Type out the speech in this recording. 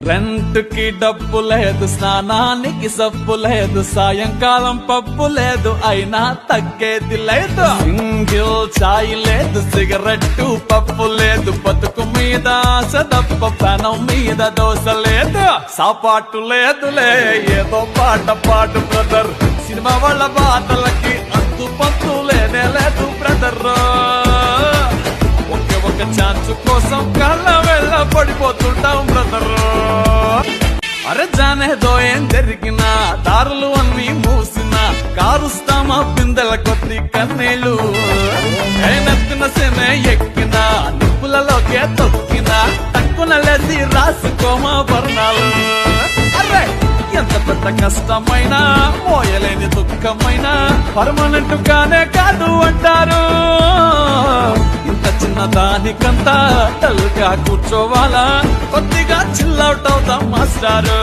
Rent కి డబ్బు లేదు, స్నానానికి సబ్బు లేదు, సాయంకాలం పప్పు లేదు, అయినా తగ్గేది లేదు. సింగిల్ చాయ్ లేదు, సిగరెట్టు పప్పు లేదు, బతుకు మీద ఆశ తప్ప పెనం మీద దోశ లేదు. సాపాటు లేదులే, ఏదో పాట పాడు బ్రదర్, సినిమా వాళ్ళ బాధలకి అంతు పంతు లేనే లేదు బ్రదర్. ఒకే ఒక ఛాన్స్ కోసం కళ్ళ వెళ్ళ పడిపోతుంటాం బ్రదర్. అరే జానేదో ఏం జరిగినా, దారులు అన్ని మూసినా, కారుస్తామా పిందెల కొద్ది కన్నీళ్ళు. నెత్తిన సెనే ఎక్కినా, నిప్పులలోకే తొక్కినా, తక్కున లేసి రాసుకోమా వర్ణాలు. అరే ఎంత పెద్ద కష్టమైనా, మోయలేని దుఃఖమైనా పర్మనెంట్ గానే కాదు అంటారు. ఇంత చిన్న దానికంతా డల్గా కూర్చోవాలా, కొద్దిగా చిల్లౌట్ అవుతాం మాస్టారు.